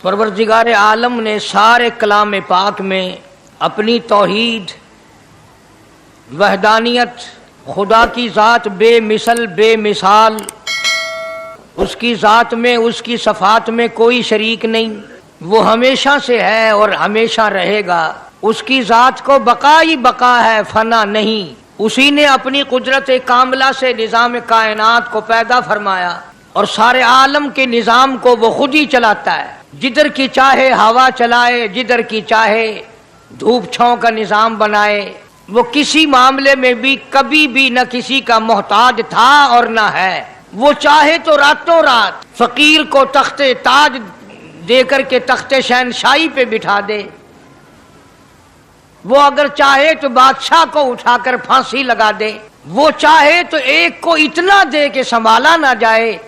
परवरदिगार आलम ने सारे कलाम पाक में अपनी तौहीद, वहदानियत, खुदा की ज़ात बेमिसल बेमिसाल, उसकी ज़ात में उसकी सफ़ात में कोई शरीक नहीं, वो हमेशा से है और हमेशा रहेगा। उसकी ज़ात को बका ही बका है, फना नहीं। उसी ने अपनी कुदरत कामला से निज़ाम कायनात को पैदा फरमाया और सारे आलम के निज़ाम को वो खुद ही चलाता है। जिधर की चाहे हवा चलाए, जिधर की चाहे धूप छांव का निज़ाम बनाए। वो किसी मामले में भी कभी भी न किसी का मोहताज था और न है। वो चाहे तो रातों रात फकीर को तख्ते ताज देकर के तख्ते शहनशाही पे बिठा दे। वो अगर चाहे तो बादशाह को उठाकर फांसी लगा दे। वो चाहे तो एक को इतना दे कि संभाला ना जाए,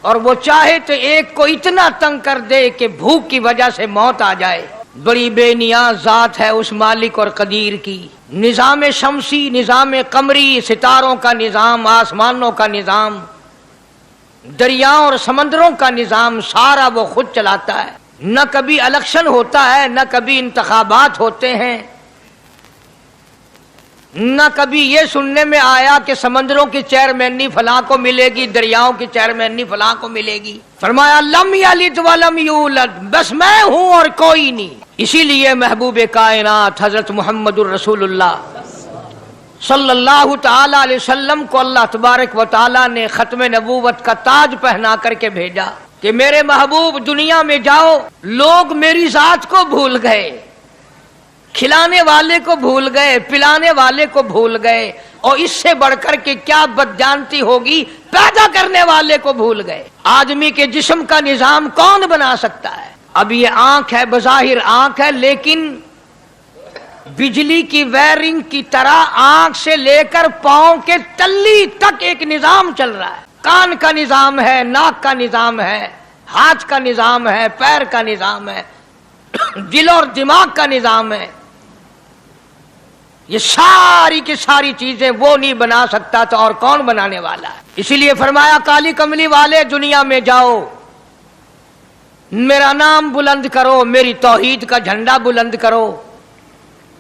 और वो चाहे तो एक को इतना तंग कर दे कि भूख की वजह से मौत आ जाए। बड़ी बेनियाज ज़ात है उस मालिक और कदीर की। निज़ाम शमसी, निज़ाम कमरी, सितारों का निज़ाम, आसमानों का निज़ाम, दरियाओं और समंदरों का निज़ाम सारा वो खुद चलाता है। न कभी इलेक्शन होता है, न कभी इंतखाबात होते हैं, न कभी ये सुनने में आया कि समंदरों की चेयरमैनी फलां को मिलेगी, दरियाओं की चेयरमैनी फलां को मिलेगी। फरमाया लम यलिद वलम यूलद, बस मैं हूं और कोई नहीं। इसीलिए महबूब कायनात हजरत मुहम्मदुर रसूलुल्लाह सल्लल्लाहु ताला अलैहि वसल्लम को अल्लाह तबारक व ताला ने खत्म नबूवत का ताज पहना करके भेजा कि मेरे महबूब दुनिया में जाओ। लोग मेरी जात को भूल गए, खिलाने वाले को भूल गए, पिलाने वाले को भूल गए, और इससे बढ़कर के क्या बदजानती होगी, पैदा करने वाले को भूल गए। आदमी के जिस्म का निजाम कौन बना सकता है? अब ये आंख है, बज़ाहिर आंख है, लेकिन बिजली की वायरिंग की तरह आंख से लेकर पांव के तल्ली तक एक निजाम चल रहा है। कान का निजाम है, नाक का निजाम है, हाथ का निजाम है, पैर का निजाम है, दिल और दिमाग का निजाम है। ये सारी की सारी चीजें वो नहीं बना सकता तो और कौन बनाने वाला है? इसीलिए फरमाया काली कमली वाले दुनिया में जाओ, मेरा नाम बुलंद करो, मेरी तौहीद का झंडा बुलंद करो,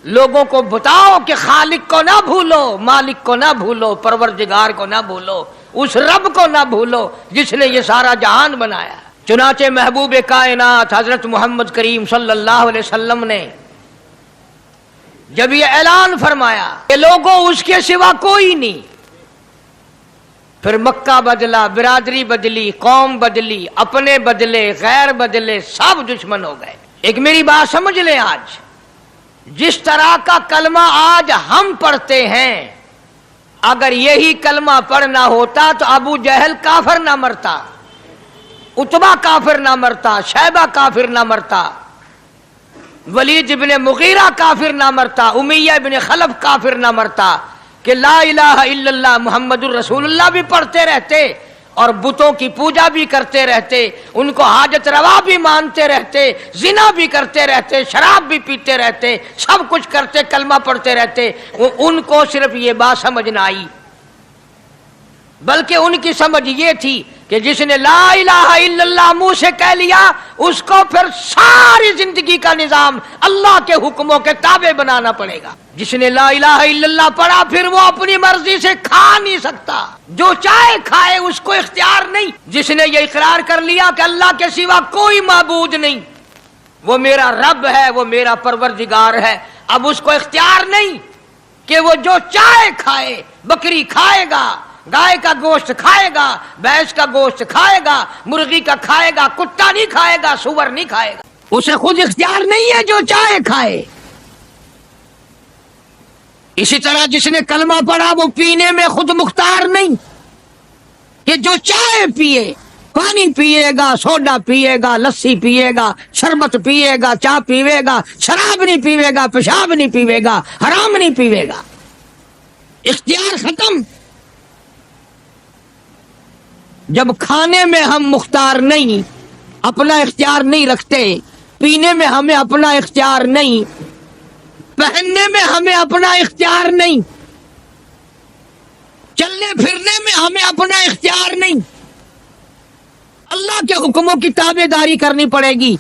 लोगों को बताओ कि खालिक को ना भूलो, मालिक को ना भूलो, परवरदिगार को ना भूलो, उस रब को ना भूलो जिसने ये सारा जहान बनाया। चुनाचे महबूब कायनात हजरत मोहम्मद करीम सल्लल्लाहु अलैहि वसल्लम ने जब ये ऐलान फरमाया कि लोगों उसके सिवा कोई नहीं, फिर मक्का बदला, बिरादरी बदली, कौम बदली, अपने बदले, गैर बदले, सब दुश्मन हो गए। एक मेरी बात समझ लें, आज जिस तरह का कलमा आज हम पढ़ते हैं, अगर यही कलमा पढ़ना होता तो अबू जहल काफिर ना मरता, उतबा काफिर ना मरता, शैबा काफिर ना मरता, वलीद इब्ने मुगीरा काफिर ना मरता, उमैया इब्ने खलफ काफिर ना मरता, कि ला इलाहा इल्लल्लाह मुहम्मदुर रसूलुल्लाह भी पढ़ते रहते और बुतों की पूजा भी करते रहते, उनको हाजत रवा भी मानते रहते, जिना भी करते रहते, शराब भी पीते रहते, सब कुछ करते, कलमा पढ़ते रहते। उनको सिर्फ ये बात समझ ना आई, बल्कि उनकी समझ ये थी कि जिसने ला इलाहा इल्लल्लाह मुंह से कह लिया, उसको फिर सारी जिंदगी का निजाम अल्लाह के हुक्मों के ताबे बनाना पड़ेगा। जिसने ला इलाहा इल्लल्लाह पढ़ा, फिर वो अपनी मर्जी से खा नहीं सकता, जो चाहे खाए, उसको इख्तियार नहीं। जिसने ये इकरार कर लिया कि अल्लाह के सिवा कोई माबूद नहीं, वो मेरा रब है, वो मेरा परवरदिगार है, अब उसको इख्तियार नहीं कि वो जो चाहे खाए। बकरी खाएगा, गाय का गोश्त खाएगा, भैंस का गोश्त खाएगा, मुर्गी का खाएगा, कुत्ता नहीं खाएगा, सुअर नहीं खाएगा। उसे खुद इख्तियार नहीं है, जो चाहे खाए। इसी तरह जिसने कलमा पढ़ा, वो पीने में खुद मुख्तार नहीं कि जो चाहे पिए, पानी पिएगा, सोडा पिएगा, लस्सी पिएगा, शरबत पिएगा, चाय पीवेगा, शराब नहीं पीवेगा, पेशाब नहीं पीवेगा, हराम नहीं पीवेगा। इख्तियार खत्म। जब खाने में हम मुख्तार नहीं, अपना इख्तियार नहीं रखते, पीने में हमें अपना इख्तियार नहीं, पहनने में हमें अपना इख्तियार नहीं, चलने फिरने में हमें अपना इख्तियार नहीं, अल्लाह के हुक्मों की ताबेदारी करनी पड़ेगी।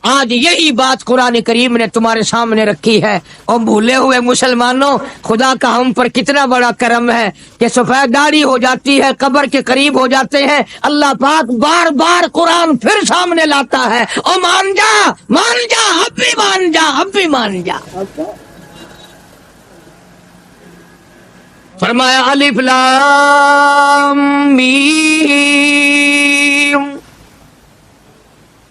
آج یہی بات قرآن کریم نے تمہارے سامنے رکھی ہے۔ اور بھولے ہوئے مسلمانوں، خدا کا ہم پر کتنا بڑا کرم ہے کہ سفید داڑھی ہو جاتی ہے، قبر کے قریب ہو جاتے ہیں، اللہ پاک بار بار قرآن پھر سامنے لاتا ہے، او مان جا، مان جا، اب بھی مان جا، اب بھی مان جا۔ فرمایا الف لام میم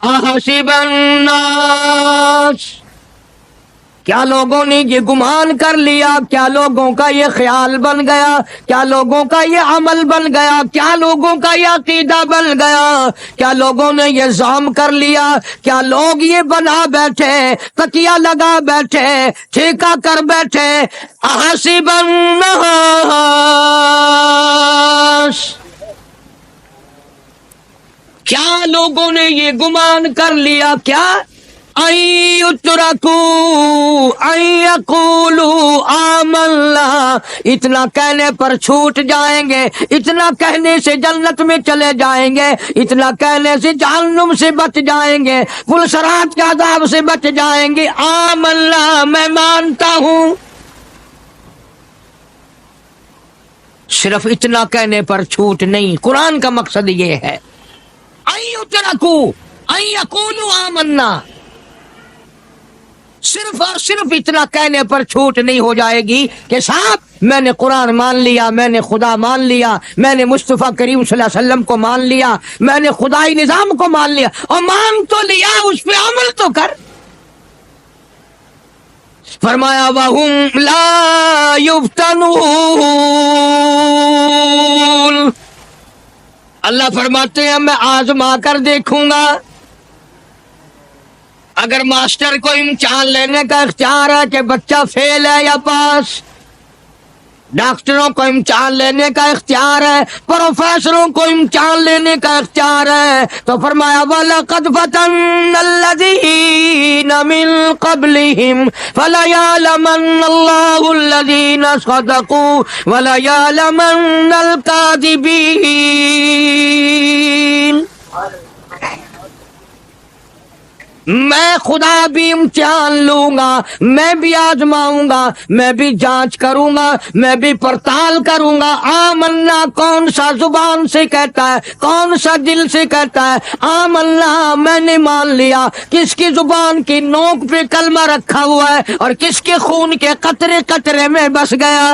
احسب الناس، کیا لوگوں نے یہ گمان کر لیا، کیا لوگوں کا یہ خیال بن گیا، کیا لوگوں کا یہ عمل بن گیا، کیا لوگوں کا یہ عقیدہ بن گیا، کیا لوگوں نے یہ زعم کر لیا، کیا لوگ یہ بنا بیٹھے، تکیہ لگا بیٹھے، ٹھیکہ کر بیٹھے، احسب الناس، کیا لوگوں نے یہ گمان کر لیا، کیا ان یترکوا ان یقولوا آمنا، اتنا کہنے پر چھوٹ جائیں گے، اتنا کہنے سے جنت میں چلے جائیں گے، اتنا کہنے سے جہنم سے بچ جائیں گے، پلسرات کے عذاب سے بچ جائیں گے، آمنا، میں مانتا ہوں۔ صرف اتنا کہنے پر چھوٹ نہیں، قرآن کا مقصد یہ ہے ان یترکوا ان یقولوا آمنا، صرف اور صرف اتنا کہنے پر چھوٹ نہیں ہو جائے گی کہ صاحب میں نے قرآن مان لیا، میں نے خدا مان لیا، میں نے مصطفیٰ کریم صلی اللہ علیہ وسلم کو مان لیا، میں نے خدائی نظام کو مان لیا، اور مان تو لیا، اس پہ عمل تو کر۔ فرمایا وَهُمْ لَا يُفْتَنُونَ، اللہ فرماتے ہیں میں آزما کر دیکھوں گا۔ اگر ماسٹر کو امتحان لینے کا اختیار ہے کہ بچہ فیل ہے یا پاس، ڈاکٹروں کو امتحان لینے کا اختیار ہے، پروفیسروں کو امتحان لینے کا اختیار ہے، تو فرمایا وَلَقَدْ فَتَنَّ الَّذِينَ مِن قَبْلِهِمْ فَلَيَعْلَمَنَّ اللَّهُ الَّذِينَ صَدَقُوا وَلَيَعْلَمَنَّ الْكَاذِبِينَ۔ میں خدا بھی امتحان لوں گا، میں بھی آزماؤں گا، میں بھی جانچ کروں گا، میں بھی پڑتال کروں گا۔ آمنا کون سا زبان سے کہتا ہے، کون سا دل سے کہتا ہے آمنا میں نے مان لیا، کس کی زبان کی نوک پہ کلمہ رکھا ہوا ہے اور کس کے خون کے قطرے قطرے میں بس گیا۔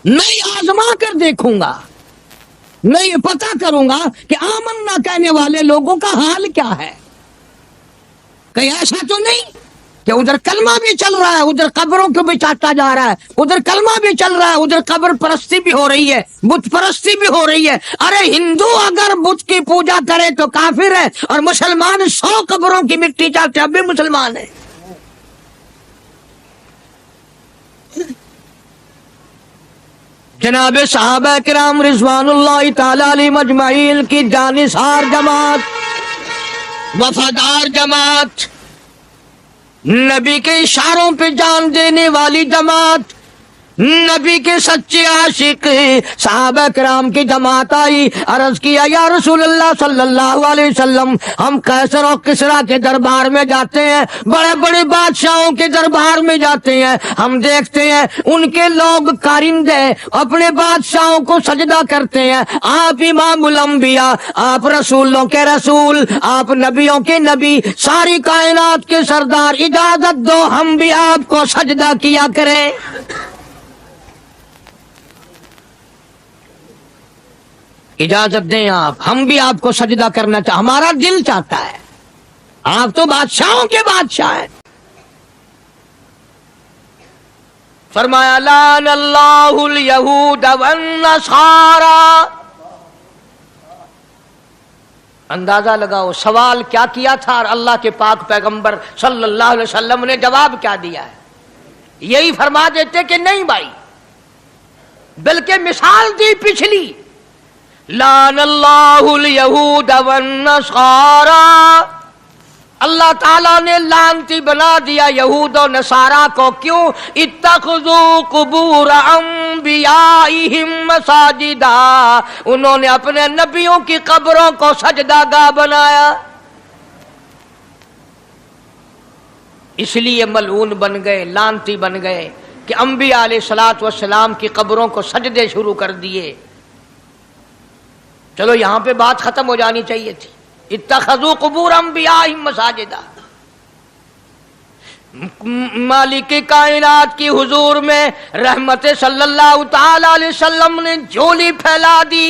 میں آزما کر دیکھوں گا، میں یہ پتہ کروں گا کہ آمنا کہنے والے لوگوں کا حال کیا ہے۔ کہیں ایسا تو نہیں کہ ادھر کلمہ بھی چل رہا ہے، ادھر قبروں کو بھی چاٹا جا رہا ہے، ادھر کلمہ بھی چل رہا ہے، ادھر قبر پرستی بھی ہو رہی ہے، بت پرستی بھی ہو رہی ہے۔ ارے ہندو اگر بت کی پوجا کرے تو کافر ہے، اور مسلمان 100 قبروں کی مٹی چاٹے اب بھی مسلمان ہے۔ جناب صحابہ کرام رضوان اللہ تعالی علیہم اجمعین کی جانثار جماعت، وفادار جماعت، نبی کے اشاروں پہ جان دینے والی جماعت، نبی کے سچے عاشق صحابہ کرام کی جماعت آئی، عرض کیا یا رسول اللہ صلی اللہ علیہ وسلم، ہم قیصر اور کسریٰ کے دربار میں جاتے ہیں، بڑے بڑے بادشاہوں کے دربار میں جاتے ہیں، ہم دیکھتے ہیں ان کے لوگ کارندے اپنے بادشاہوں کو سجدہ کرتے ہیں، آپ امام الانبیاء، آپ رسولوں کے رسول، آپ نبیوں کے نبی، ساری کائنات کے سردار، اجازت دو ہم بھی آپ کو سجدہ کیا کریں۔ اجازت دیں آپ، ہم بھی آپ کو سجدہ کرنا چاہتے، ہمارا دل چاہتا ہے، آپ تو بادشاہوں کے بادشاہ ہیں۔ فرمایا لعن اللہ الیہود والنصارى۔ اندازہ لگاؤ سوال کیا کیا تھا اور اللہ کے پاک پیغمبر صلی اللہ علیہ وسلم نے جواب کیا دیا ہے؟ یہی فرما دیتے کہ نہیں بھائی، بلکہ مثال دی پچھلی، لعن اللہ الیہود والنصارى، اللہ تعالیٰ نے لعنتی بنا دیا یہود و نصارہ کو، کیوں؟ اتخذوا قبور अंबियाइहिम मसाजिदा, उन्होंने अपने नबियों की कब्रों को सजदागाह बनाया, इसलिए मलऊन बन गए, लानती बन गए कि अंबिया अलैहिस्सलातु वस्सलाम की कब्रों को सजदे शुरू कर दिए। चलो यहां पे बात खत्म हो जानी चाहिए थी। इत्तखज़ू कुबूर अंबियाइहिम मसाजिदा। मालिक कायनात की हुजूर में रहमत सल्लल्लाहु ताला अलैहि वसल्लम ने झोली फैला दी।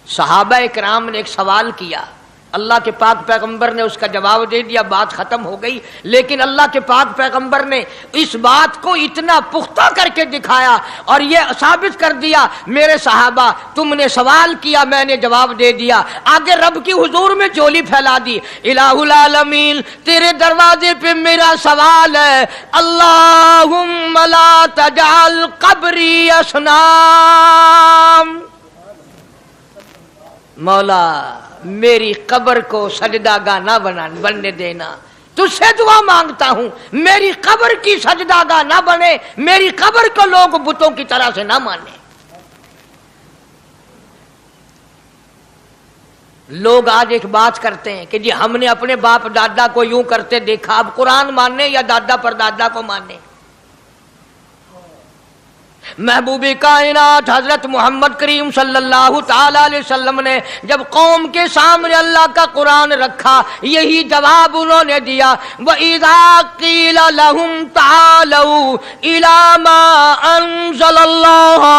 सहाबा इकराम ने एक सवाल किया, अल्लाह के पाक पैगंबर ने उसका जवाब दे दिया, बात खत्म हो गई। लेकिन अल्लाह के पाक पैगंबर ने इस बात को इतना पुख्ता करके दिखाया और यह साबित कर दिया, मेरे सहाबा तुमने सवाल किया, मैंने जवाब दे दिया। आगे रब की हुजूर में झोली फैला दी। इलाहुल आलमीन, तेरे दरवाजे पे मेरा सवाल है, अल्लाहुम्मा ला तजअल कब्री असनाम, मौला मेरी कब्र को सजदागाह ना बनने देना। तुझसे दुआ मांगता हूं, मेरी कब्र की सजदागाह ना बने, मेरी कब्र को लोग बुतों की तरह से ना माने। लोग आज एक बात करते हैं कि जी हमने अपने बाप दादा को यूं करते देखा, अब कुरान मानने या दादा परदादा को मानने। महबूबे कायनात हजरत मोहम्मद करीम सल्लल्लाहु ताला अलैहि वसल्लम ने जब कौम के सामने अल्लाह का कुरान रखा, यही जवाब उन्होंने दिया, व इज़ा क़ीला लहुम तालू इला मा अंज़लल्लाह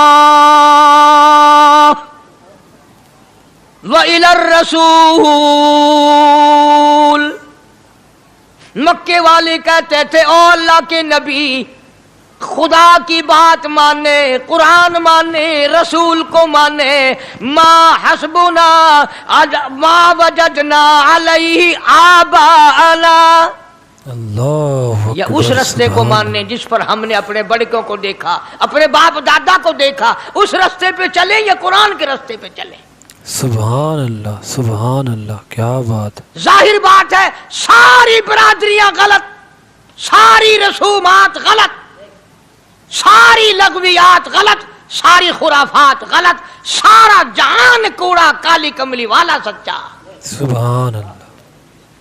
व इलर रसूल। मक्के वाले कहते थे, ओ अल्लाह के नबी, खुदा की बात माने, कुरान माने, रसूल को माने, मा हस्बुना मा वजदना अलैहि आबाना, या उस रास्ते को मानने जिस पर हमने अपने बड़कों को देखा, अपने बाप दादा को देखा, उस रास्ते पे चले या कुरान के रास्ते पे चले। सुभान अल्लाह, सुभान अल्लाह, क्या बात। जाहिर बात है सारी बरादरियां गलत, सारी रसूमात गलत, सारी लगवियात गलत, सारी खुराफात गलत, सारा जहान कूड़ा काली कमली वाला सच्चा। सुभान अल्लाह।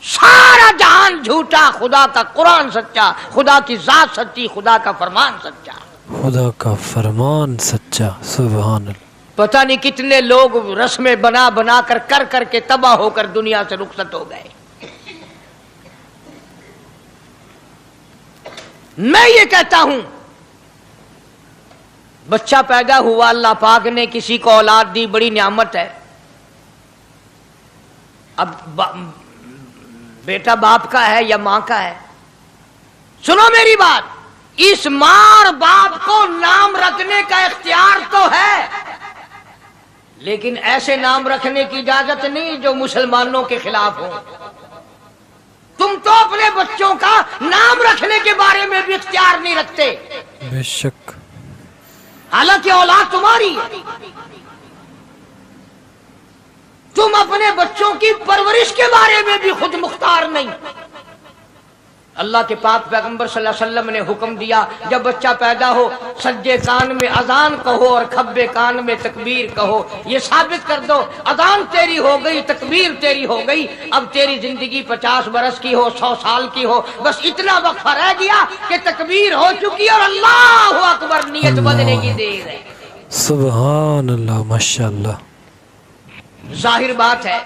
सारा जहान झूठा, खुदा का कुरान सच्चा, खुदा की जात सच्ची, खुदा का फरमान सच्चा, खुदा का फरमान सच्चा। सुभान अल्लाह। पता नहीं कितने लोग रस्में बना बना कर करके तबाह होकर दुनिया से रुखसत हो गए। मैं ये कहता हूं, बच्चा पैदा हुआ, अल्लाह पाक ने किसी को औलाद दी, बड़ी नियामत है। अब बेटा बाप का है या मां का है? सुनो मेरी बात, इस मां और बाप को नाम रखने का इख्तियार तो है, लेकिन ऐसे नाम रखने की इजाजत नहीं जो मुसलमानों के खिलाफ हो। तुम तो अपने बच्चों का नाम रखने के बारे में भी इख्तियार नहीं रखते, बेशक, हालांकि औलाद तुम्हारी है। तुम अपने बच्चों की परवरिश के बारे में भी खुद मुख्तार नहीं। अल्लाह के पाक पैगंबर सल्लल्लाहु अलैहि वसल्लम ने हुक्म दिया, जब बच्चा पैदा हो सज्जे कान में अजान कहो और खब्बे कान में तकबीर कहो। ये साबित कर दो, अजान तेरी हो गई, तकबीर तेरी हो गई, अब तेरी जिंदगी 50 बरस की हो, 100 साल की हो, बस इतना वक्फा रह गया कि तकबीर हो चुकी और अल्लाहु अकबर नियत बदलने की देर है। सुभान अल्लाह, माशाअल्लाह। जाहिर बात है,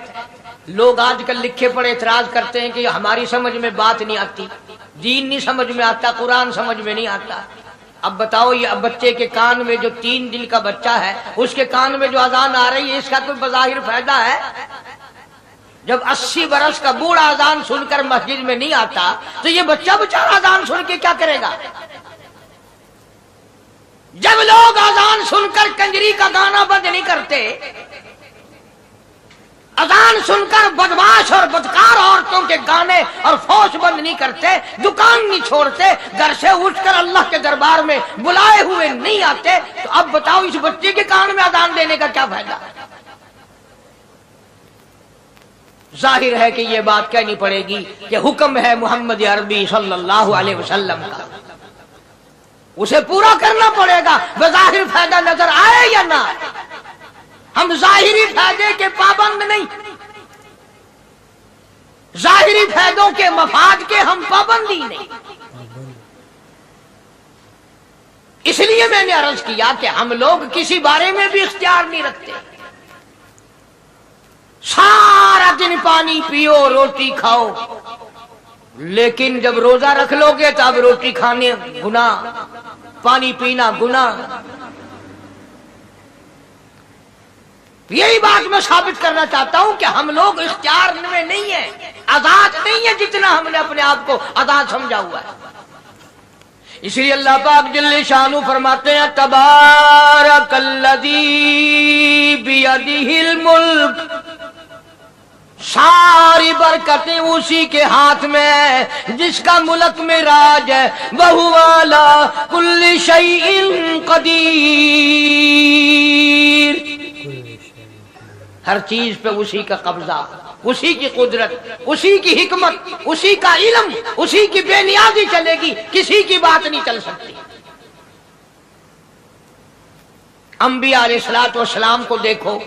लोग आजकल लिखे पढ़े इतराज करते हैं कि हमारी समझ में बात नहीं आती, दीन नहीं समझ में आता, कुरान समझ में नहीं आता। अब बताओ, ये अब बच्चे के कान में जो 3 दिन का बच्चा है, उसके कान में जो अजान आ रही है, इसका कोई बज़ाहिर फायदा है? जब 80 बरस का बूढ़ा अजान सुनकर मस्जिद में नहीं आता, तो ये बच्चा बेचारा अजान सुन के क्या करेगा? जब लोग अजान सुनकर कंजरी का गाना बंद नहीं करते, अजान सुनकर बदमाश और बदकार औरतों के गाने और फौज बंद नहीं करते, दुकान नहीं छोड़ते, घर से उठकर अल्लाह के दरबार में बुलाए हुए नहीं आते, तो अब बताओ इस बच्चे के कान में अजान देने का क्या फायदा? जाहिर है कि यह बात कहनी पड़ेगी कि हुक्म है मोहम्मद अरबी सल्लल्लाहु अलैहि वसल्लम का। उसे पूरा करना पड़ेगा, बज़ाहिर फायदा नजर आए या ना आए। हम जाहिरी फायदे के पाबंद नहीं, जाहिरी फायदों के मफाद के हम पाबंदी नहीं। इसलिए मैंने अर्ज किया कि हम लोग किसी बारे में भी इख्तियार नहीं रखते। सारा दिन पानी पियो, रोटी खाओ, लेकिन जब रोजा रख लोगे तो अब रोटी खाने गुनाह, पानी पीना गुनाह। यही बात मैं साबित करना चाहता हूं कि हम लोग इख्तियार में नहीं है, आजाद नहीं है जितना हमने अपने आप को आजाद समझा हुआ है। इसलिए अल्लाह पाक जल्ले शानु फरमाते हैं, तबारकल्लज़ी बियदिहिल मुल्क, सारी बरकतें उसी के हाथ में है जिसका मुल्क में राज है। वहुवा अला कुल्ली शैइन कदीर, हर चीज पे उसी का कब्जा, उसी की कुदरत, उसी की हिकमत, उसी का इल्म, उसी की बेनियाजी चलेगी, किसी की बात नहीं चल सकती। अंबिया अलैहिस्सलाम को देखो,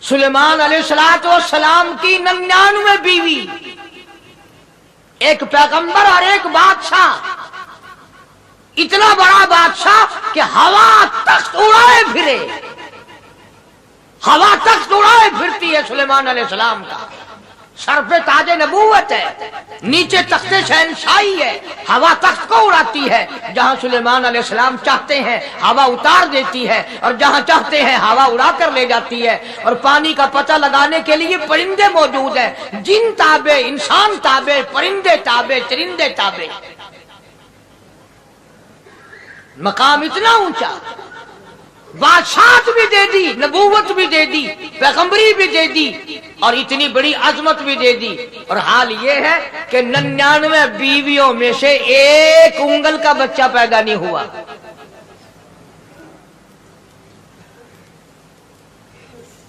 सुलेमान अलैहिस्सलाम की 99 बीवी, एक पैगंबर और एक बादशाह, इतना बड़ा बादशाह कि हवा तख्त उड़ाए फिरे, हवा तख्त उड़ाए फिरती है सुलेमान अलैहिस्सलाम का। सर पे ताजे नबूवत है, नीचे तख्ते शहनशाही है, हवा तख्त को उड़ाती है। जहां सुलेमान अलैहिस्सलाम चाहते हैं हवा उतार देती है, और जहां चाहते हैं हवा उड़ा कर ले जाती है। और पानी का पता लगाने के लिए परिंदे मौजूद हैं, जिन ताबे, इंसान ताबे, परिंदे ताबे, चरिंदे ताबे। मकाम इतना ऊंचा, बादशाहत भी दे दी, नबूवत भी दे दी, पैगंबरी भी दे दी, और इतनी बड़ी अजमत भी दे दी। और हाल ये है कि 99 बीवियों में से एक उंगल का बच्चा पैदा नहीं हुआ।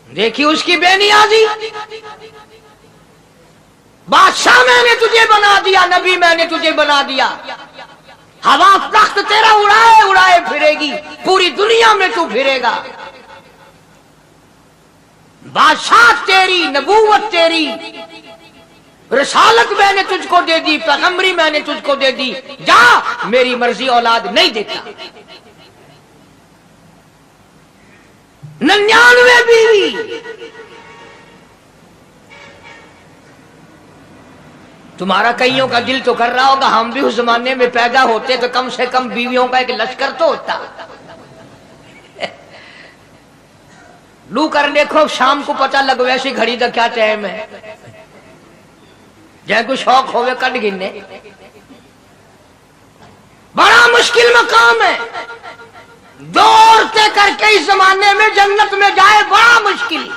देखिए उसकी बेनियाजी। बादशाह मैंने तुझे बना दिया, नबी मैंने तुझे बना दिया, हवा तख्त तेरा उड़ाए उड़ाए फिरेगी, पूरी दुनिया में तू फिरेगा। बादशाह तेरी, नबूवत तेरी, रिसालत मैंने तुझको दे दी, पैगंबरी मैंने तुझको दे दी, जा, मेरी मर्जी औलाद नहीं देता। 99 बीवी, तुम्हारा कईयों का दिल तो कर रहा होगा हम भी उस जमाने में पैदा होते तो कम से कम बीवियों का एक लश्कर तो होता। लू कर देखो, शाम को पता लग वैसी घड़ी का क्या टाइम है, जै को शौक होवे कट गिनने। बड़ा मुश्किल मकाम है, दौड़ते करके इस जमाने में जन्नत में जाए बड़ा मुश्किल।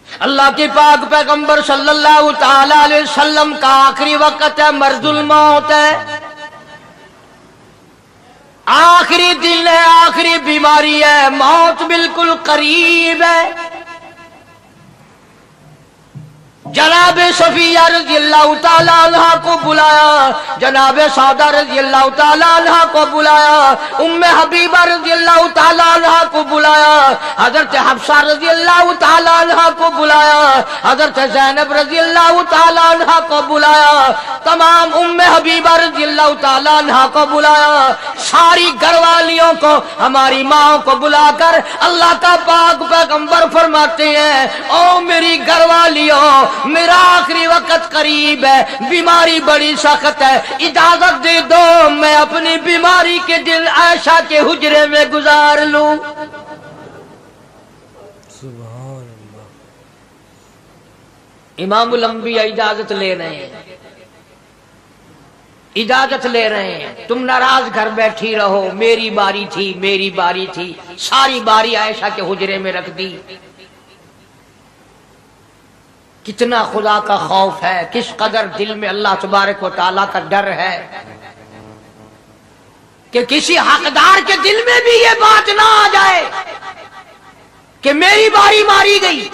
अल्लाह के पाक पैगंबर सल्लल्लाहु ताला अलैहि वसल्लम का आखिरी वक्त है, मर्जुल मौत है, आखिरी दिन है, आखिरी बीमारी है, मौत बिल्कुल करीब है। जनाब सफिया रज़ी अल्लाह ताला अन्हा को बुलाया, जनाब सौदा रज़ी अल्लाह ताला अन्हा को बुलाया, उम्मे हबीबा रज़ी अल्लाह ताला अन्हा को बुलाया, हजरत हफ्सा रज़ी अल्लाह ताला अन्हा को बुलाया, हजरत ज़ैनब रज़ी अल्लाह ताला अन्हा को बुलाया, तमाम उम्मे हबीबा रज़ी अल्लाह ताला अन्हा को बुलाया, सारी घरवालियों को, हमारी माँ को बुलाकर अल्लाह का पाक पैगंबर फरमाते हैं, ओ मेरी घरवालियों, मेरा आखिरी वक्त करीब है, बीमारी बड़ी सख्त है, इजाजत दे दो मैं अपनी बीमारी के दिन आयशा के हुजरे में गुजार लूं। सुभान अल्लाह। इमामुल अंबिया इजाजत ले रहे हैं, इजाजत ले रहे हैं, तुम नाराज घर बैठी रहो, मेरी बारी थी, मेरी बारी थी, सारी बारी आयशा के हुजरे में रख दी। कितना खुदा का खौफ है, किस कदर दिल में अल्लाह तबारक व तआला का डर है कि किसी हकदार के दिल में भी ये बात ना आ जाए कि मेरी बारी मारी गई।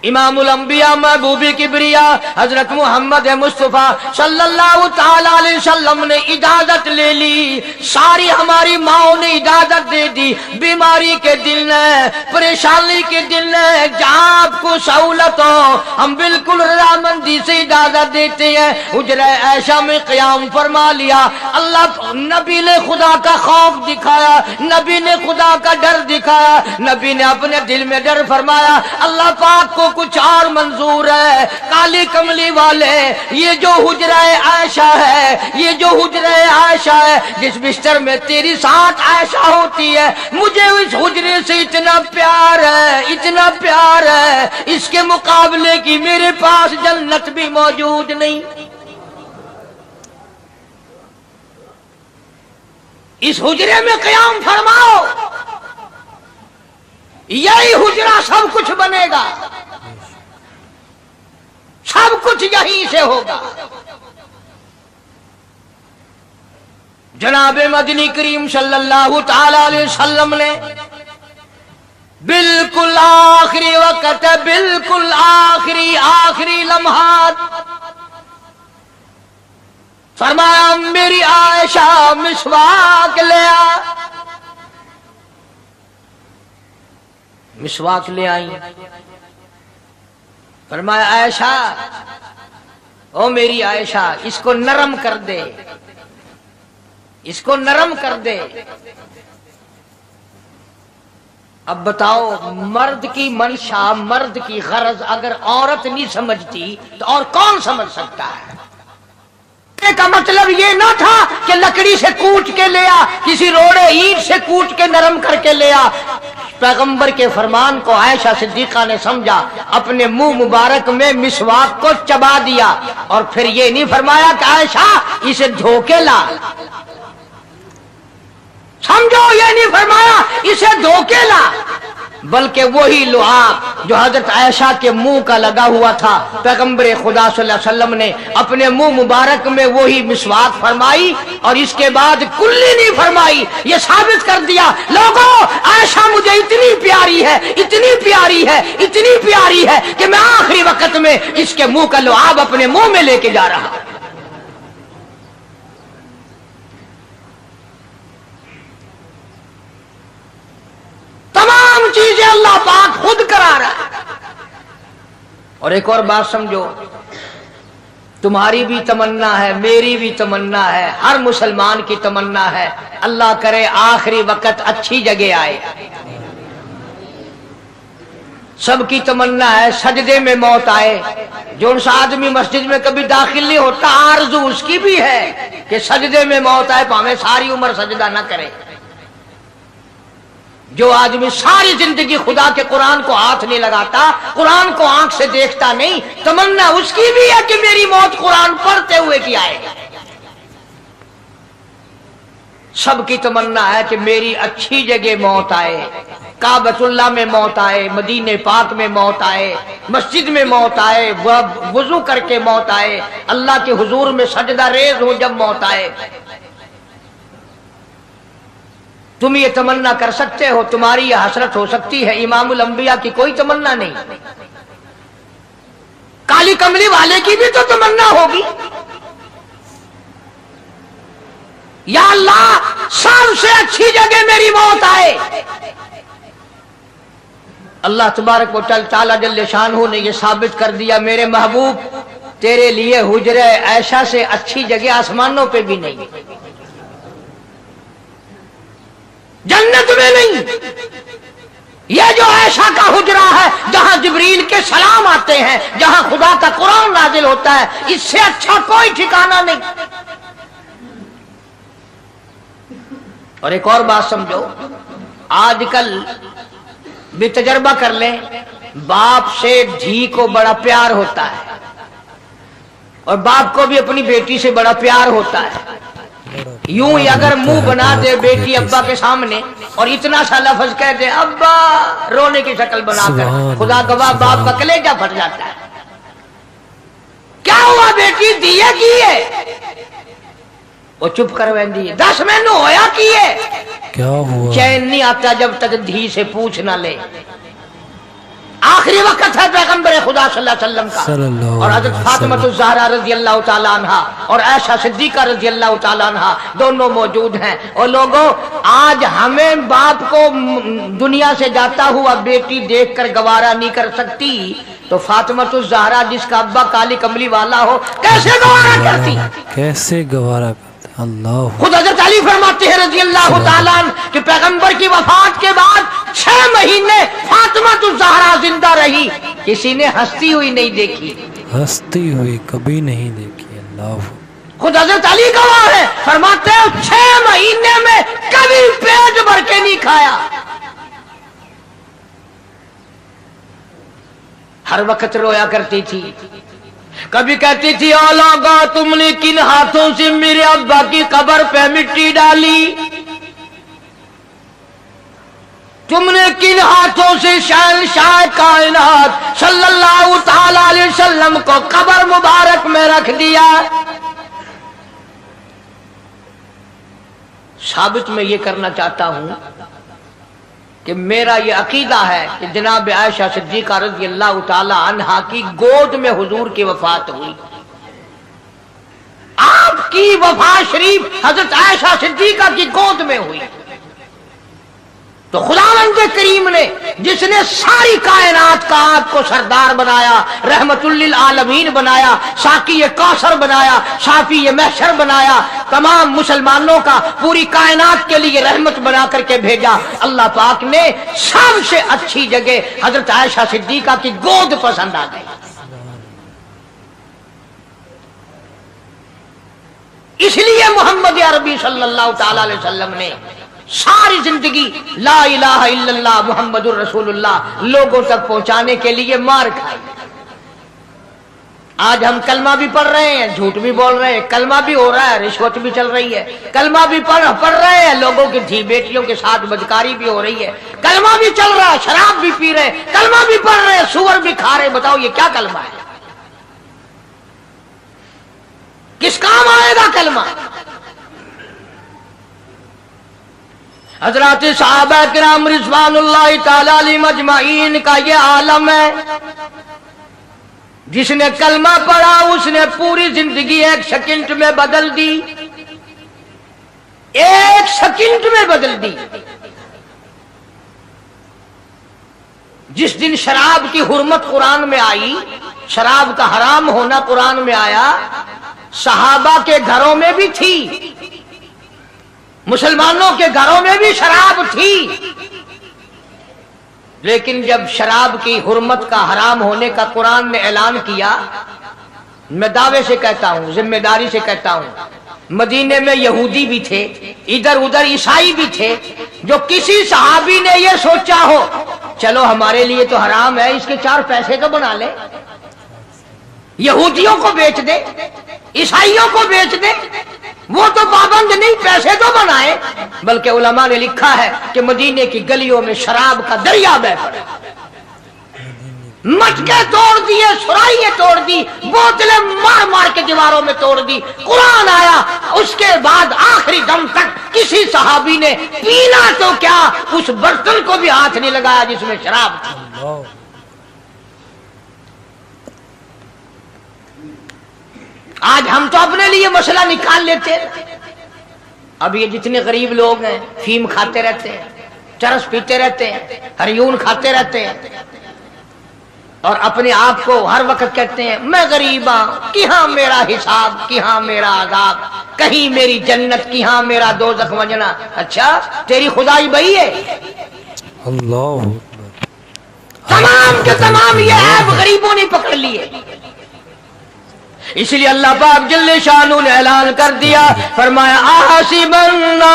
इमामुल अंबिया महबूबी किबरिया हजरत मोहम्मद मुस्तफा सल्लल्लाहु ताला अलैहि वसल्लम ने इजाजत ले ली। सारी हमारी माओ ने इजाजत दे दी। बीमारी के दिन है, परेशानी के दिन है, जहाँ आपको सहूलत हो हम बिल्कुल रजामंदी से इजाजत देते हैं। हुजरा ऐशा में क़याम फरमा लिया। अल्लाह नबी ने खुदा का खौफ दिखाया, नबी ने खुदा का डर दिखाया। नबी ने अपने दिल में डर फरमाया अल्लाह पाक को कुछ और मंजूर है। काली कमली वाले, ये जो हुजरा आयशा है, ये जो हुजरा आयशा है, जिस बिस्तर में तेरी साथ आयशा होती है, मुझे इस हुजरे से इतना प्यार है, इतना प्यार है, इसके मुकाबले की मेरे पास जन्नत भी मौजूद नहीं। इस हुजरे में क़याम फरमाओ, यही हुजरा सब कुछ बनेगा, सब कुछ यहीं से होगा। जनाबे मदनी करीम सल्लल्लाहु ताला अलैहि वसल्लम ने बिल्कुल आखिरी वक्त, बिल्कुल आखिरी लम्हात फरमाया मेरी आयशा मिसवाक ले आ। मिसवाक ले आई। फरमाया आयशा, ओ मेरी आयशा, इसको नरम कर दे, इसको नरम कर दे। अब बताओ, मर्द की मंशा, मर्द की गरज अगर औरत नहीं समझती तो और कौन समझ सकता है? का मतलब ये ना था कि लकड़ी से कूट के ले आ, किसी रोड़े ईंट से कूट के नरम करके ले आ। पैगंबर के फरमान को आयशा सिद्दीका ने समझा, अपने मुंह मुबारक में मिसवाक को चबा दिया और फिर ये नहीं फरमाया कि आयशा इसे धोके ला। समझो, ये नहीं फरमाया इसे धोके ला, बल्कि वही लुआब जो हजरत आयशा के मुंह का लगा हुआ था, पैगंबर खुदा सल्लल्लाहु अलैहि वसल्लम ने अपने मुंह मुबारक में वही मिसवाक फरमाई और इसके बाद कुल्ली नहीं फरमाई। ये साबित कर दिया, लोगों आयशा मुझे इतनी प्यारी है, इतनी प्यारी है, इतनी प्यारी है कि मैं आखिरी वक्त में इसके मुंह का लुआब अपने मुंह में लेके जा रहा। तमाम चीजें अल्लाह पाक खुद करा रहा है। और एक और बात समझो, तुम्हारी भी तमन्ना है, मेरी भी तमन्ना है, हर मुसलमान की तमन्ना है, अल्लाह करे आखिरी वक्त अच्छी जगह आए। सबकी तमन्ना है सजदे में मौत आए। जो आदमी मस्जिद में कभी दाखिल नहीं होता, आरज़ू उसकी भी है कि सजदे में मौत आए, भाਵੇਂ सारी उम्र सजदा न करे। जो आदमी सारी जिंदगी खुदा के कुरान को हाथ नहीं लगाता, कुरान को आंख से देखता नहीं, तमन्ना उसकी भी है कि मेरी मौत कुरान पढ़ते हुए की आएगी। सबकी तमन्ना है कि मेरी अच्छी जगह मौत आए, काबतुल्लाह में मौत आए, मदीने पाक में मौत आए, मस्जिद में मौत आए, वुजू करके मौत आए, अल्लाह के हुजूर में सजदा रेज हो जब मौत आए। तुम ये तमन्ना कर सकते हो, तुम्हारी यह हसरत हो सकती है। इमामुल अंबिया की कोई तमन्ना नहीं। काली कमली वाले की भी तो तमन्ना होगी, या अल्लाह सबसे अच्छी जगह मेरी मौत आए। अल्लाह तबारक व तआला जल्ले शानहू ने यह साबित कर दिया, मेरे महबूब तेरे लिए हुजरे ऐशा से अच्छी जगह आसमानों पे भी नहीं, जन्नत में नहीं। यह जो ऐशा का हुजरा है जहां जिब्रील के सलाम आते हैं, जहां खुदा का कुरान नाजिल होता है, इससे अच्छा कोई ठिकाना नहीं। और एक और बात समझो, आजकल भी तजर्बा कर लें, बाप से धी को बड़ा प्यार होता है और बाप को भी अपनी बेटी से बड़ा प्यार होता है। यूं ही अगर मुंह बना दे बेटी अब्बा के सामने और इतना सा लफ्ज कह दे अब्बा, रोने की शक्ल बनाकर, खुदा गवाह बाप का कलेजा फट जाता है। क्या हुआ बेटी, दिए की है? वो चुप कर वेंदी है, 10 मैनू होया की है? क्या हुआ? चैन नहीं आता जब तक धी से पूछ ना ले। آخری وقت ہے پیغمبر خدا صلی اللہ علیہ وسلم کا، اور حضرت فاطمہ الزہرا رضی اللہ تعالیٰ عنہ اور عائشہ صدیقہ رضی اللہ تعالیٰ عنہ دونوں موجود ہیں۔ اور لوگوں، آج ہمیں باپ کو دنیا سے جاتا ہوا بیٹی دیکھ کر گوارا نہیں کر سکتی، تو فاطمہ الزہرا جس کا ابا کالی کملی والا ہو کیسے گوارا کرتی؟ کیسے گوارا کرتے؟ اللہ خود حضرت علی فرماتے ہیں رضی اللہ تعالیٰ عنہ کہ پیغمبر کی وفات کے بعد 6 مہینے فاطمہ الزہرا زندہ رہی، کسی نے ہنستی ہوئی نہیں دیکھی، ہستی ہوئی کبھی نہیں دیکھی۔ اللہ خود حضرت علی گواہ ہے، فرماتے ہیں 6 مہینے میں کبھی پیٹ بھر کے نہیں کھایا، ہر وقت رویا کرتی تھی۔ کبھی کہتی تھی او لوگو تم نے کن ہاتھوں سے میرے ابا کی قبر پہ مٹی ڈالی، تم نے کن ہاتھوں سے شہنشاہ کائنات صلی اللہ تعالی علیہ وسلم کو قبر مبارک میں رکھ دیا۔ ثابت میں یہ کرنا چاہتا ہوں کہ میرا یہ عقیدہ ہے کہ جناب عائشہ صدیقہ رضی اللہ تعالی عنہا کی گود میں حضور کی وفات ہوئی۔ آپ کی وفات شریف حضرت عائشہ صدیقہ کی گود میں ہوئی، تو خداوند کریم نے جس نے ساری کائنات کا آپ کو سردار بنایا، رحمت للعالمین بنایا، ساقی کوثر بنایا، شافی محشر بنایا، تمام مسلمانوں کا پوری کائنات کے لیے رحمت بنا کر کے بھیجا، اللہ پاک نے سب سے اچھی جگہ حضرت عائشہ صدیقہ کی گود پسند آ گئی۔ اس لیے محمد عربی صلی اللہ تعالی علیہ وسلم نے ساری زندگی لا الہ الا اللہ محمد الرسول اللہ لوگوں تک پہنچانے کے لیے مار کھائی۔ آج ہم کلمہ بھی پڑھ رہے ہیں، جھوٹ بھی بول رہے ہیں، کلمہ بھی ہو رہا ہے، رشوت بھی چل رہی ہے، کلمہ بھی پڑھ رہے ہیں، لوگوں کی دھی بیٹیوں کے ساتھ بدکاری بھی ہو رہی ہے، کلمہ بھی چل رہا ہے، شراب بھی پی رہے ہیں، کلمہ بھی پڑھ رہے ہیں، سور بھی کھا رہے ہیں۔ بتاؤ یہ کیا کلمہ ہے؟ کس کام آئے گا کلمہ؟ حضرات صحابہ کرام رضوان اللہ تعالی علیہم اجمعین کا یہ عالم ہے، جس نے کلمہ پڑھا اس نے پوری زندگی 1 سیکنڈ میں بدل دی، 1 سیکنڈ میں بدل دی۔ جس دن شراب کی حرمت قرآن میں آئی، شراب کا حرام ہونا قرآن میں آیا، صحابہ کے گھروں میں بھی تھی، مسلمانوں کے گھروں میں بھی شراب تھی، لیکن جب شراب کی حرمت کا حرام ہونے کا قرآن نے اعلان کیا، میں دعوے سے کہتا ہوں، ذمہ داری سے کہتا ہوں، مدینے میں یہودی بھی تھے، ادھر ادھر عیسائی بھی تھے، جو کسی صحابی نے یہ سوچا ہو چلو ہمارے لیے تو حرام ہے، اس کے 4 پیسے تو بنا لے، یہودیوں کو بیچ دے، عیسائیوں کو بیچ دے، وہ تو پابند نہیں، پیسے تو بنائے۔ بلکہ علماء نے لکھا ہے کہ مدینے کی گلیوں میں شراب کا دریا بہہ پڑا، مٹکے توڑ دیے، سرائیاں توڑ دی، بوتلیں مار مار کے دیواروں میں توڑ دی، قرآن آیا، اس کے بعد آخری دم تک کسی صحابی نے پینا تو کیا اس برتن کو بھی ہاتھ نہیں لگایا جس میں شراب تھی۔ آج ہم تو اپنے لیے مسئلہ نکال لیتے ہیں، اب یہ جتنے غریب لوگ ہیں فیم کھاتے رہتے ہیں، چرس پیتے رہتے ہیں، ہریون کھاتے رہتے ہیں، اور اپنے آپ کو ہر وقت کہتے ہیں میں غریب ہوں، کہاں میرا حساب، کہاں میرا عذاب، کہیں میری جنت، کہاں میرا دوزخ وجنا۔ اچھا تیری خدائی بھئی ہے؟ اللہ تمام کے تمام یہ عیب غریبوں نے پکڑ لیے۔ اس لیے اللہ پاک جل شانہ نے اعلان کر دیا، فرمایا احسب الناس،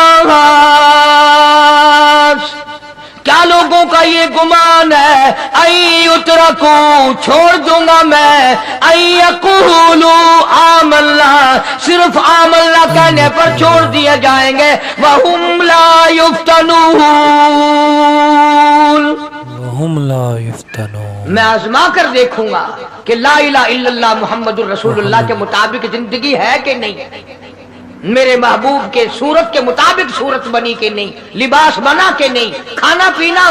کیا لوگوں کا یہ گمان ہے، ان یترکوا، چھوڑ دوں گا میں، ان یقولوا آمنا، صرف آمنا کہنے پر چھوڑ دیے جائیں گے، وہم لا یفتنون، وہم لا یفتنون، میں آزما کر دیکھوں گا کہ لا الہ الا اللہ محمد الرسول اللہ کے مطابق زندگی ہے کہ نہیں۔ मेरे महबूब के सूरत के मुताबिक सूरत बनी के नहीं, लिबास बना के नहीं, खाना पीना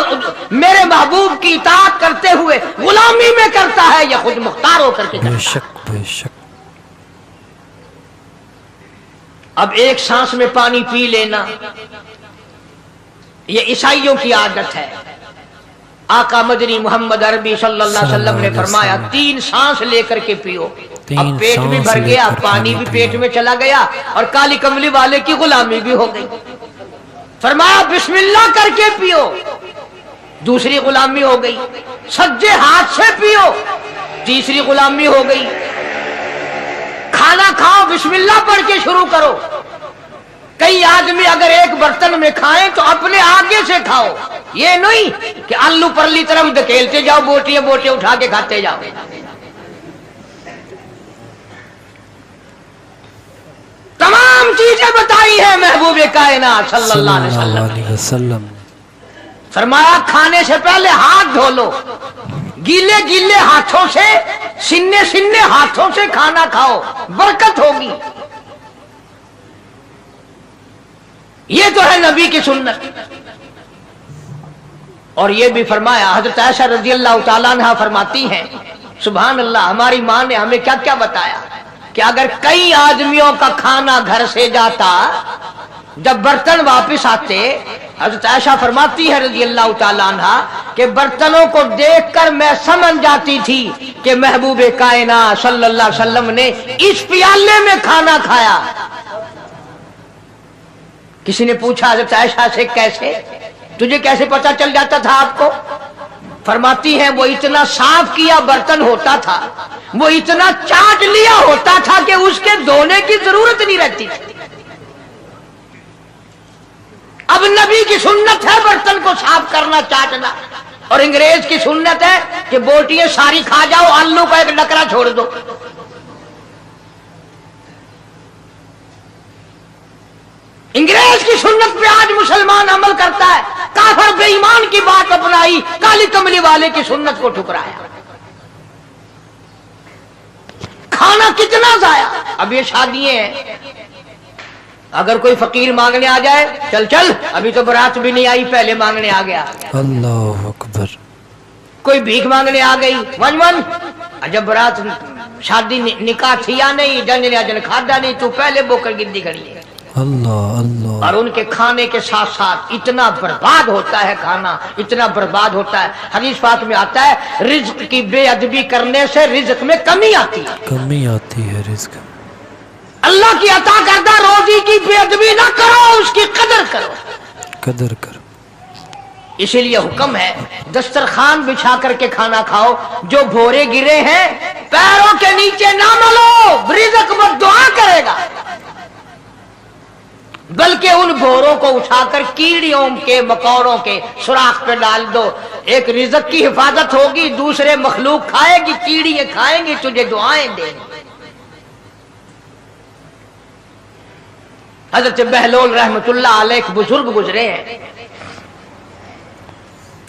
मेरे महबूब की इताअत करते हुए गुलामी में करता है या खुद मुख्तार होकर के करता है। बेशक बेशक। अब एक सांस में पानी पी लेना ये ईसाइयों की आदत है। आका मदनी मोहम्मद अरबी सल्लल्लाहु अलैहि वसल्लम ने फरमाया 3 सांस लेकर के पियो। अब पेट भी भर गया, पानी भी पेट में चला गया और काली कमली वाले की गुलामी भी हो गई। फरमाया बिस्मिल्लाह करके पियो, दूसरी गुलामी हो गई। सज्जे हाथ से पियो, तीसरी गुलामी हो गई। खाना खाओ बिस्मिल्लाह पढ़ के शुरू करो। कई आदमी अगर एक बर्तन में खाएं तो अपने आगे से खाओ, ये नहीं कि आलू परली तरफ धकेलते जाओ, बोटियां बोटियां उठा के खाते जाओ। तमाम चीजें बताई है महबूब कायनात सल्लल्लाहु अलैहि वसल्लम। फरमाया खाने से पहले हाथ धो लो, गीले गीले हाथों से, सिन्ने सिन्ने हाथों से खाना खाओ, बरकत होगी। ये तो है नबी की सुन्नत। और ये भी फरमाया, हजरत आयशा रजी अल्लाह तआला अन्हा फरमाती हैं, सुभान अल्लाह, हमारी माँ ने हमें क्या क्या बताया कि अगर कई आदमियों का खाना घर से जाता, जब बर्तन वापस आते, हजरत आयशा फरमाती है रजी अल्लाह तआला अन्हा कि बर्तनों को देखकर मैं समझ जाती थी कि महबूब कायनात सल्लल्लाहु अलैहि वसल्लम ने इस प्याले में खाना खाया। किसी ने पूछा हजरत आयशा से, कैसे, तुझे कैसे पता चल जाता था आपको? फरमाती है वो इतना साफ किया बर्तन होता था, वो इतना चाट लिया होता था कि उसके धोने की जरूरत नहीं रहती थी। अब नबी की सुन्नत है बर्तन को साफ करना, चाटना, और अंग्रेज की सुन्नत है कि बोटियां सारी खा जाओ, आलू का एक नकरा छोड़ दो। अंग्रेज की सुन्नत पे आज मुसलमान अमल करता है। काफिर बेईमान की बात अपनाई, काली कमली वाले की सुन्नत को ठुकराया। खाना कितना जाया। अब ये शादियां हैं, अगर कोई फकीर मांगने आ जाए, चल चल अभी तो बारात भी नहीं आई, पहले मांगने आ गया। अल्लाह अकबर। कोई भीख मांगने आ गई, वन वन, जब बारात शादी निकाह थी या नहीं, जन खादा नहीं, तू पहले बोकर गिद्दी खड़ी है। अल्लाह अल्लाह। और उनके खाने के साथ साथ इतना बर्बाद होता है खाना, इतना बर्बाद होता है। हदीस पाक में आता है रिज्क की बेअदबी करने से रिज्क में कमी आती है, कमी आती है रिज्क। अल्लाह की अता करदा रोजी की बेअदबी ना करो, उसकी कदर करो, कदर करो। इसीलिए हुक्म है दस्तरखान बिछा करके खाना खाओ। जो भोरे गिरे हैं पैरों के नीचे ना मलो, रिज्क मत दुआ करेगा, बल्कि उन भोरों को उठाकर कीड़ियों के मकोड़ों के सुराख पे डाल दो। एक रिज़्क की हिफाजत होगी, दूसरे मखलूक खाएगी, कीड़ियां खाएंगी, तुझे दुआएं देंगे। हजरत बहलोल रहमतुल्लाह अलैह एक बुजुर्ग गुजरे हैं,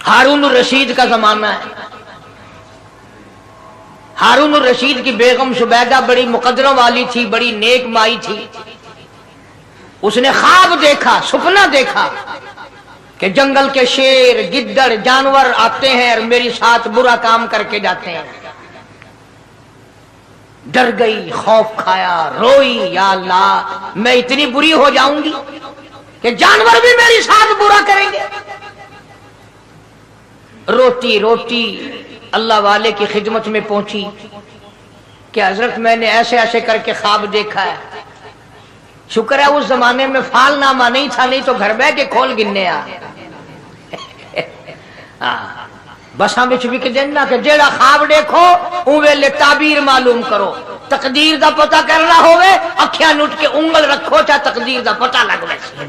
हारून रशीद का जमाना है। हारून रशीद की बेगम सुबैदा बड़ी मुकद्दरों वाली थी, बड़ी नेक माई थी। उसने ख्वाब देखा, सपना देखा कि जंगल के शेर, गिद्दड़, जानवर आते हैं और मेरे साथ बुरा काम करके जाते हैं। डर गई, खौफ खाया, रोई, या अल्लाह मैं इतनी बुरी हो जाऊंगी कि जानवर भी मेरे साथ बुरा करेंगे। रोती रोती अल्लाह वाले की खिदमत में पहुंची कि हजरत मैंने ऐसे ऐसे करके ख्वाब देखा है। शुक्र है उस जमाने में फालनामा नहीं था, नहीं तो घर बह के खोल गिनने आ बसा बिच विक देना कि जेड़ा ख्वाब देखो उ वेले ताबीर मालूम करो। तकदीर दा पता करना होवे, अखियां नुट के उंगल रखो, चाहे तकदीर दा पता लग वैसे।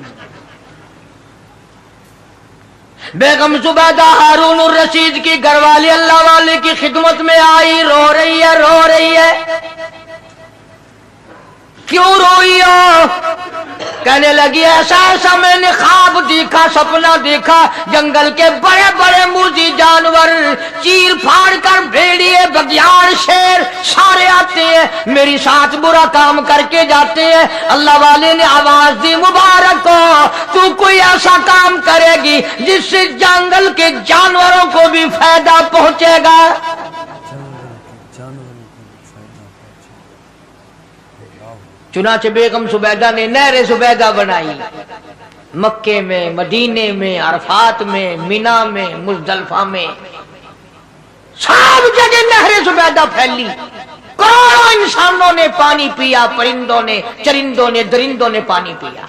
बेगम जुबैदा हारून रशीद की घरवाली अल्लाह वाले की खिदमत में आई, रो रही है, रो रही है। क्यों रोई हो? कहने लगी ऐसा ऐसा मैंने ख्वाब देखा, सपना देखा जंगल के बड़े बड़े मुर्गी जानवर, चीर फाड़ कर भेड़िए, बघियाड़, शेर सारे आते हैं, मेरी साथ बुरा काम करके जाते हैं। अल्लाह वाले ने आवाज दी, मुबारक हो, तू कोई ऐसा काम करेगी जिससे जंगल के जानवरों को भी फायदा पहुंचेगा। चुनाचे बेगम सुबैदा ने नहरे सुबैदा बनाई, मक्के में, मदीने में, अरफात में, मिना में, मुजदलफा में, सब जगह नहरे सुबैदा फैली। करोड़ों इंसानों ने पानी पिया, परिंदों ने, चरिंदों ने, दरिंदों ने पानी पिया।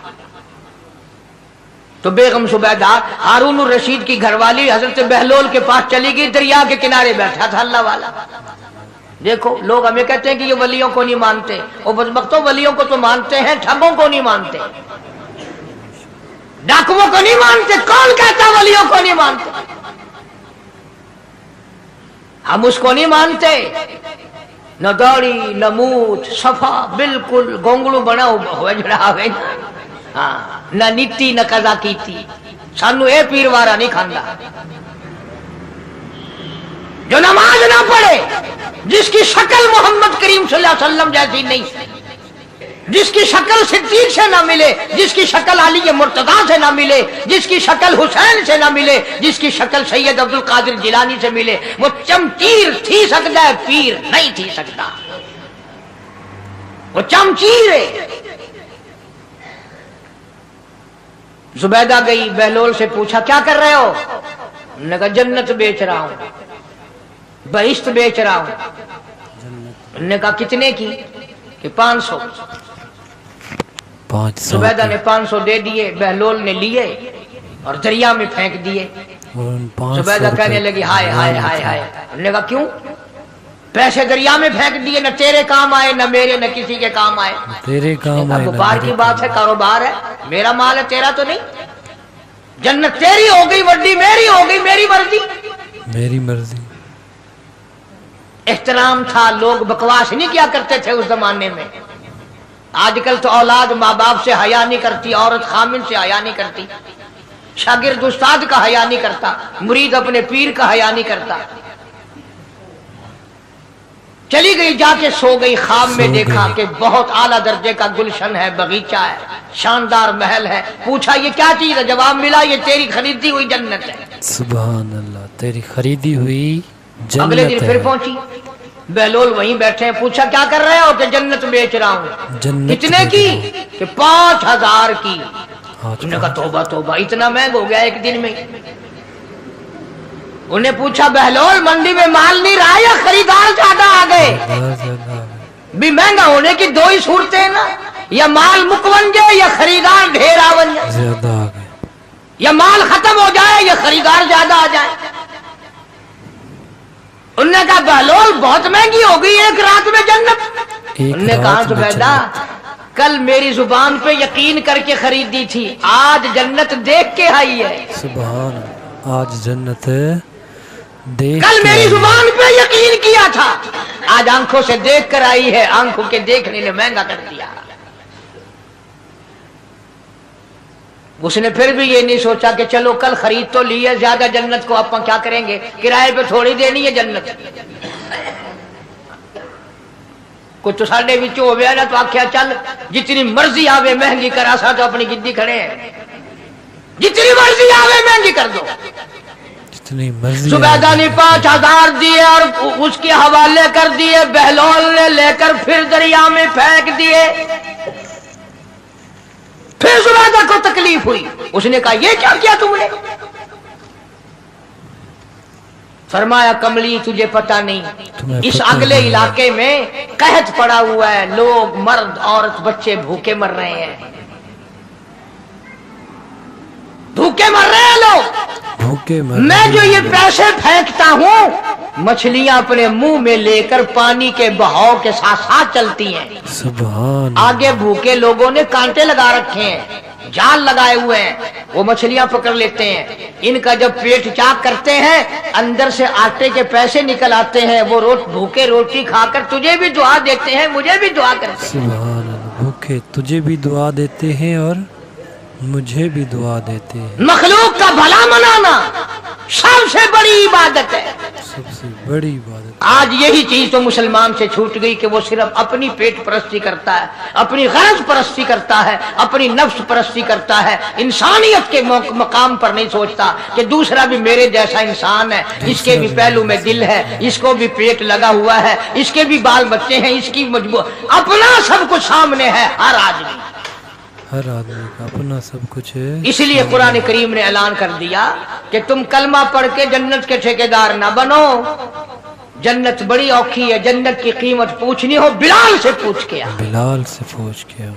तो बेगम सुबैदा हारून रशीद की घरवाली हजरत बहलोल के पास चली गई, दरिया के किनारे बैठा था अल्लाह वाला। देखो लोग हमें कहते हैं कि ये वलियों को नहीं मानते, और बदबख्तों वलियों को तो मानते हैं, ठगों को नहीं मानते, डाकुओं को नहीं मानते। कौन कहता वलियों को नहीं मानते? हम उसको नहीं मानते, न दौड़ी न मूछ, सफा बिल्कुल गोंगलू बना हुआ जड़ा हुए, हाँ, न नीति न कजा कीती, सानू ए पीरवारा नहीं खांदा। जो नमाज ना पढ़े, जिसकी शक्ल मोहम्मद करीम सल्लल्लाहु अलैहि वसल्लम जैसी नहीं, जिसकी शक्ल सिद्दीक से ना मिले, जिसकी शक्ल अली के मुर्तदा से ना मिले, जिसकी शक्ल हुसैन से ना मिले, जिसकी शक्ल सैयद अब्दुल कादिर जिलानी से मिले, वो चमचीर थी सकता है, पीर नहीं थी सकता। वो चमचीर है। जुबैदा गई, बहलोल से पूछा क्या कर रहे हो? उन्होंने कहा जन्नत बेच रहा हूं, बहिश्त बेच रहा हूं। उन्होंने कहा कितने की? कि 500। जुबैदा ने 500 दे दिए, बहलोल ने लिए और दरिया में फेंक दिए। जुबैदा कहने लगी हाय हाय हाय हाय। उन्होंने कहा क्यों? पैसे दरिया में फेंक दिए, न तेरे काम आए, न मेरे, न किसी के काम आए। तेरे काम आए, व्यापार की बात है, कारोबार है, मेरा माल है, तेरा तो नहीं। जन्नत तेरी हो गई, वड्डी मेरी हो गई, मेरी मर्जी, मेरी मर्जी। एहतराम था, लोग बकवास नहीं किया करते थे उस जमाने में। आजकल तो औलाद माँ बाप से हया नहीं करती, औरत खामिन से हया नहीं करती, शागिर्द उस्ताद का हया नहीं करता, मुरीद अपने पीर का हया नहीं करता। चली गई, जाके सो गई, ख्वाब में देखा कि बहुत आला दर्जे का गुलशन है, बगीचा है, शानदार महल है। पूछा ये क्या चीज है? जवाब मिला ये तेरी खरीदी हुई जन्नत है। सुभान अल्लाह, तेरी खरीदी हुई जन्नत। अगले दिन फिर पहुंची, बहलोल वहीं बैठे हैं। पूछा क्या कर रहे हो? कि जन्नत बेच रहा हूँ। कितने की? कि 5000 की। उन्होंने कहा तौबा तौबा, इतना महंगा हो गया एक दिन में। उन्हें पूछा बहलोल मंडी में माल नहीं रहा या खरीदार ज्यादा आ गए? भी महंगा होने की दो ही सूरतें हैं ना, या माल मुकवन जाए या खरीदार ढेर आवन जाए, ज्यादा आ गए, या माल खत्म हो जाए या खरीदार ज्यादा आ जाए। उन्होंने कहा बहलोल बहुत महंगी हो गई एक रात में जन्नत। उन्होंने कहा जुबैदा कल मेरी जुबान पे यकीन करके खरीदी थी, आज जन्नत देख के आई है। सुभान, आज जन्नत देख, कल मेरी जुबान पे यकीन किया था, आज आंखों से देख कर आई है। आंखों के देखने ने महंगा कर दिया। उसने फिर भी ये नहीं सोचा कि चलो कल खरीद तो ली है, ज्यादा जन्नत को अपन क्या करेंगे, किराए पे थोड़ी देनी है जन्नत। कुछ तो साढ़े बिच हो गया ना, तो आख्या चल जितनी मर्जी आवे महंगी करा सा, तो अपनी गिद्दी खड़े हैं, जितनी मर्जी आवे महंगी कर दो। जितनी मर्जी। जुबैदा ने 5000 दिए और उसके हवाले कर दिए। बहलोल ने लेकर फिर दरिया में फेंक दिए। फिर जुबैदा को तकलीफ हुई, उसने कहा ये क्या किया तुमने? फरमाया कमली तुझे पता नहीं, इस अगले इलाके में कहत पड़ा हुआ है, लोग मर्द औरत बच्चे भूखे मर रहे हैं, भूखे मर रहे हैं लोग, भूखे मर। मैं जो ये पैसे फेंकता हूँ, मछलियां अपने मुंह में लेकर पानी के बहाव के साथ साथ चलती हैं। सुभान। आगे भूखे लोगों ने कांटे लगा रखे हैं, जाल लगाए हुए हैं, वो मछलियां पकड़ लेते हैं। इनका जब पेट चाक करते हैं, अंदर से आटे के पैसे निकल आते हैं। वो भूखे रोटी खाकर तुझे भी दुआ देते हैं, मुझे भी दुआ करते हैं। सुभान अल्लाह, भूखे तुझे भी दुआ देते हैं और मुझे भी दुआ देते हैं। मखलूक का भला मनाना सबसे बड़ी इबादत है। सबसे बड़ी इबादत। आज यही चीज तो मुसलमान से छूट गई कि वो सिर्फ अपनी पेट परस्ती करता है, अपनी गरज परस्ती करता है, अपनी नफ्स परस्ती करता है, इंसानियत के मकाम पर नहीं सोचता कि दूसरा भी मेरे जैसा इंसान है, इसके भी पहलू में दिल है, इसको भी पेट लगा हुआ है, इसके भी बाल बच्चे हैं, इसकी मजबूर, अपना सब कुछ सामने है हर आदमी। हर आदमी का अपना सब कुछ है। इसलिए कुरान करीम ने ऐलान कर दिया कि तुम कलमा पढ़ के जन्नत के ठेकेदार ना बनो। जन्नत बड़ी औखी है, जन्नत की कीमत पूछनी हो बिलाल से पूछ के आ। बिलाल से पूछ के आओ।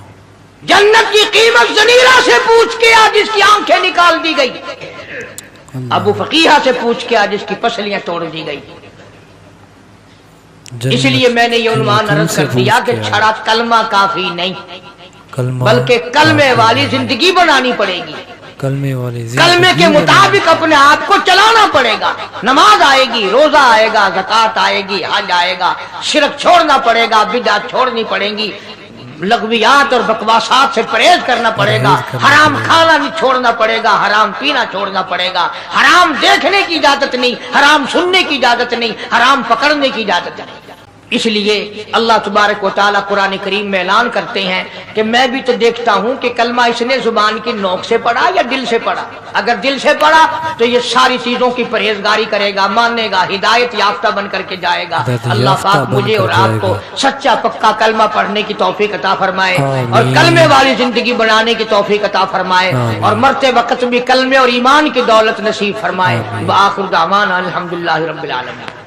जन्नत की कीमत जनीरा से पूछ के आ जिसकी आंखें निकाल दी गई। अबू फकीहा से पूछ के आ जिसकी पसलियां तोड़ दी गई। इसलिए मैंने ये उन्वान अर्ज कर दिया कि छड़ा कलमा काफी नहीं, बल्कि कलमे वाली जिंदगी बनानी पड़ेगी। कलमे के मुताबिक अपने आप को चलाना पड़ेगा। नमाज आएगी, रोजा आएगा, ज़कात आएगी, हज आएगा, शिरक छोड़ना पड़ेगा, बिदअत छोड़नी पड़ेगी, लग़वियात और बकवासात से परहेज करना पड़ेगा, हराम खाना नहीं छोड़ना पड़ेगा, हराम पीना छोड़ना पड़ेगा, हराम देखने की इजाजत नहीं, हराम सुनने की इजाजत नहीं, हराम पकड़ने की इजाजत नहीं। इसलिए अल्लाह तबारक व तआला कुरान करीम में ऐलान करते हैं कि मैं भी तो देखता हूं कि कलमा इसने जुबान की नोक से पढ़ा या दिल से पढ़ा। अगर दिल से पढ़ा तो ये सारी चीजों की परहेजगारी करेगा, मानेगा, हिदायत याफ्ता बन करके जाएगा। अल्लाह पाक मुझे और आपको सच्चा पक्का कलमा पढ़ने की तौफीक अता फरमाए और कलमे वाली जिंदगी बनाने की तौफीक अता फरमाए और मरते वक्त भी कलमे और ईमान की दौलत नसीब फरमाए। व आखिर दावाना अल्हम्दुलिल्लाहि रब्बिल आलमीन।